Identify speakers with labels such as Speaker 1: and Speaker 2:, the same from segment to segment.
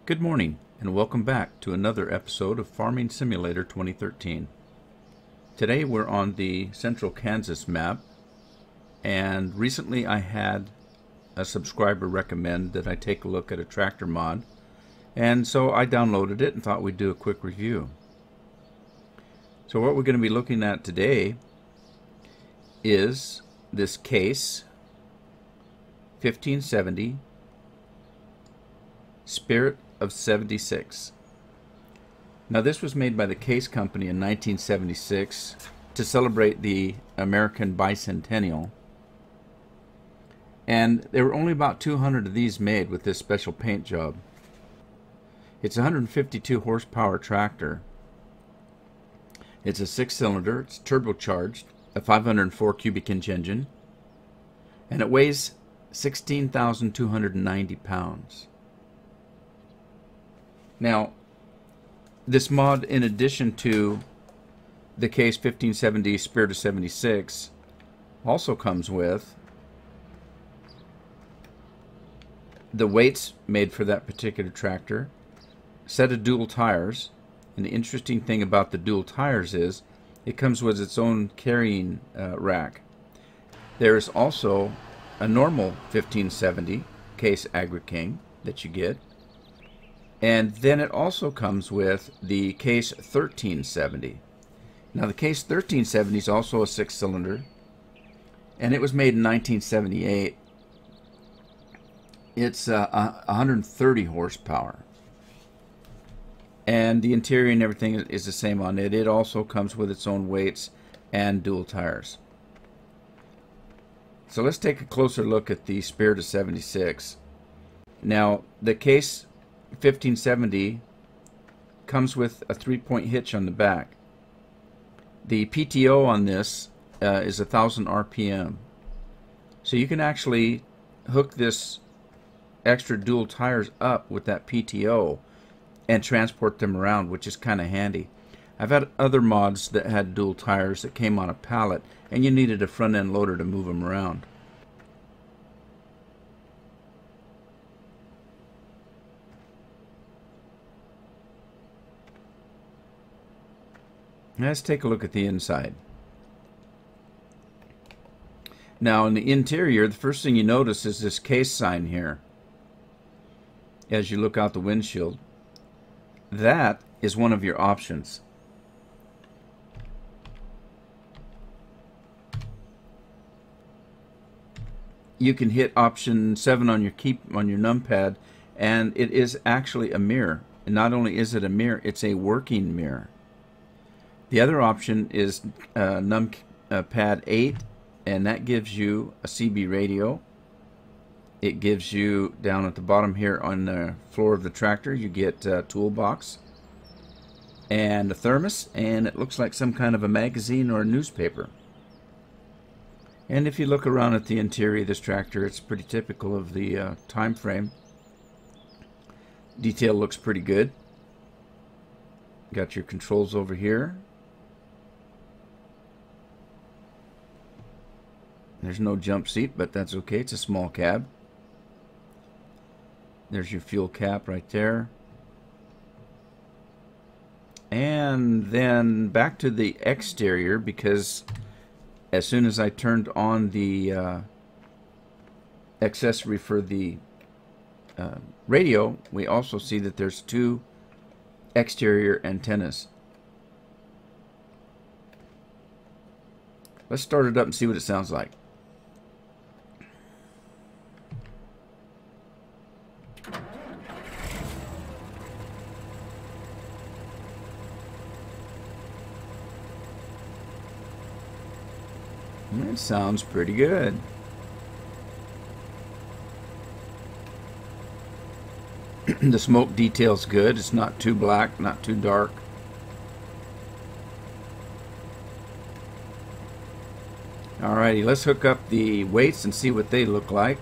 Speaker 1: Good morning and welcome back to another episode of Farming Simulator 2013. Today we're on the central Kansas map, and recently I had a subscriber recommend that I take a look at a tractor mod, and so I downloaded it and thought we'd do a quick review. So what we're going to be looking at today is this Case 1570 Spirit of 76. Now this was made by the Case Company in 1976 to celebrate the American bicentennial, and there were only about 200 of these made with this special paint job. It's a 152 horsepower tractor. It's a 6-cylinder, it's turbocharged, a 504 cubic inch engine, and it weighs 16,290 pounds. Now, this mod, in addition to the Case 1570 Spirit of 76, also comes with the weights made for that particular tractor, a set of dual tires, and the interesting thing about the dual tires is it comes with its own carrying rack. There is also a normal 1570 Case Agri King that you get. And then it also comes with the Case 1370. Now the Case 1370 is also a 6-cylinder, and it was made in 1978. It's 130 horsepower. And the interior and everything is the same on it. It also comes with its own weights and dual tires. So let's take a closer look at the Spirit of 76. Now the Case 1570 comes with a 3-point hitch on the back. The PTO on this is 1,000 RPM. So you can actually hook this extra dual tires up with that PTO and transport them around, which is kind of handy. I've had other mods that had dual tires that came on a pallet and you needed a front end loader to move them around. Let's take a look at the inside. Now in the interior, the first thing you notice is this Case sign here. As you look out the windshield, that is one of your options. You can hit option 7 on your numpad, and it is actually a mirror. And not only is it a mirror, it's a working mirror. The other option is numpad 8, and that gives you a CB radio. It gives you, down at the bottom here on the floor of the tractor, you get a toolbox and a thermos, and it looks like some kind of a magazine or a newspaper. And if you look around at the interior of this tractor, it's pretty typical of the time frame. Detail looks pretty good. Got your controls over here. There's no jump seat, but that's okay. It's a small cab. There's your fuel cap right there. And then back to the exterior, because as soon as I turned on the accessory for the radio, we also see that there's 2 exterior antennas. Let's start it up and see what it sounds like. It sounds pretty good. The smoke detail's good. It's not too black, not too dark. Alrighty, let's hook up the weights and see what they look like.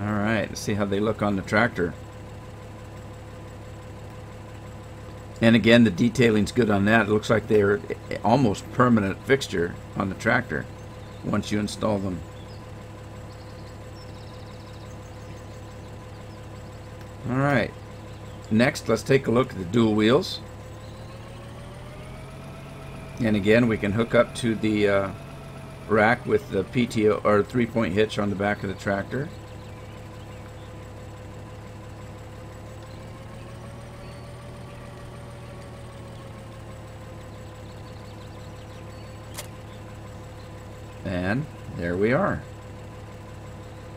Speaker 1: Alright, let's see how they look on the tractor. And again, the detailing's good on that. It looks like they're almost permanent fixture on the tractor once you install them. All right. Next, let's take a look at the dual wheels. And again, we can hook up to the rack with the PTO or 3-point hitch on the back of the tractor. And there we are.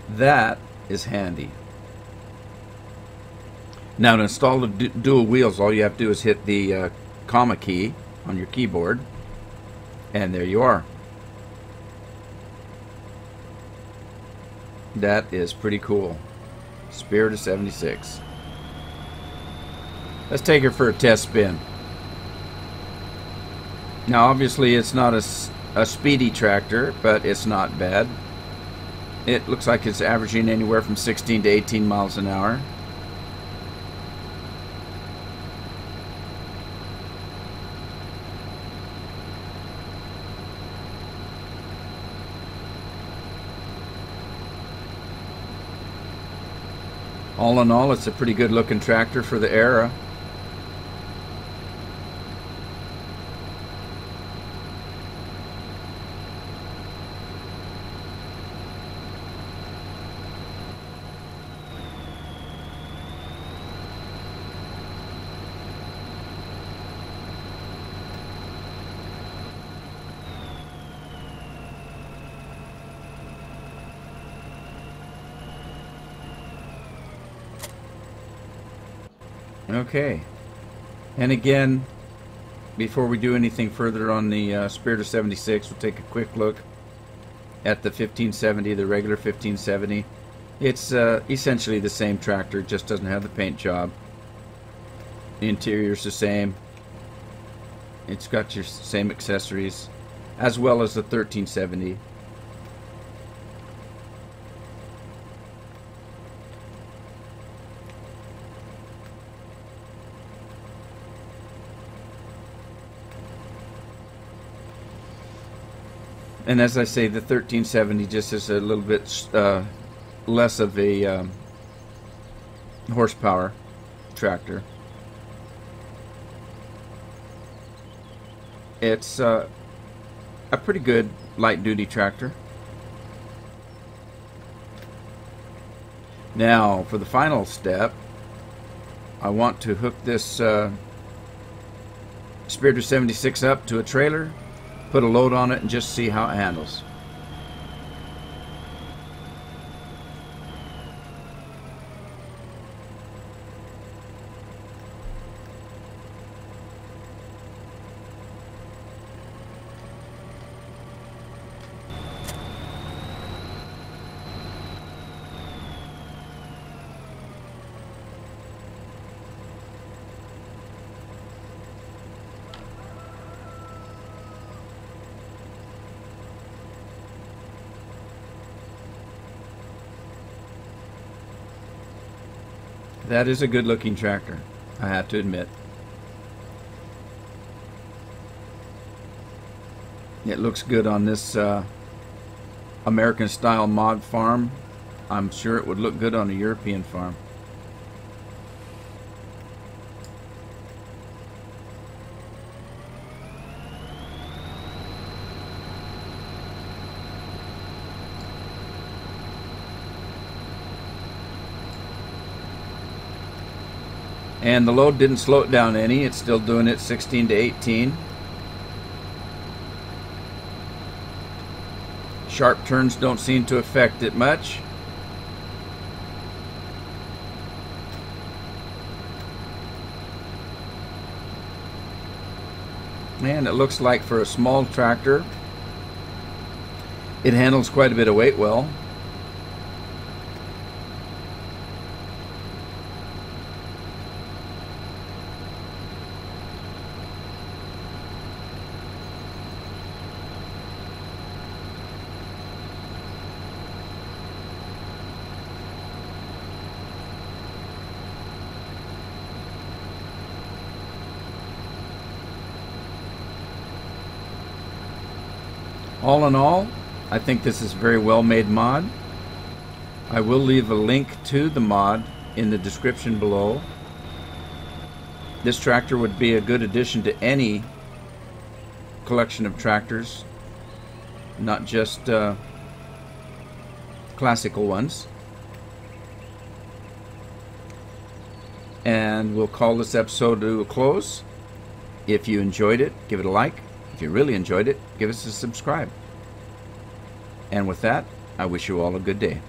Speaker 1: That is handy. Now to install the dual wheels, all you have to do is hit the comma key on your keyboard, and there you are. That is pretty cool. Spirit of 76. Let's take her for a test spin. Now obviously it's not a speedy tractor, but it's not bad. It looks like it's averaging anywhere from 16 to 18 miles an hour. All in all, it's a pretty good looking tractor for the era. Okay, and again, before we do anything further on the Spirit of 76, we'll take a quick look at the 1570, the regular 1570. It's essentially the same tractor, just doesn't have the paint job. The interior's the same. It's got your same accessories, as well as the 1370. And as I say, the 1370 just is a little bit less of a horsepower tractor. It's a pretty good light-duty tractor. Now, for the final step, I want to hook this Spirit of 76 up to a trailer, put a load on it, and just see how it handles. That is a good looking tractor, I have to admit. It looks good on this American style mod farm. I'm sure it would look good on a European farm. And the load didn't slow it down any. It's still doing it 16 to 18. Sharp turns don't seem to affect it much. And it looks like for a small tractor, it handles quite a bit of weight well. All in all, I think this is a very well made mod. I will leave a link to the mod in the description below. This tractor would be a good addition to any collection of tractors, not just classical ones. And we'll call this episode to a close. If you enjoyed it, give it a like. If you really enjoyed it, give us a subscribe. And with that, I wish you all a good day.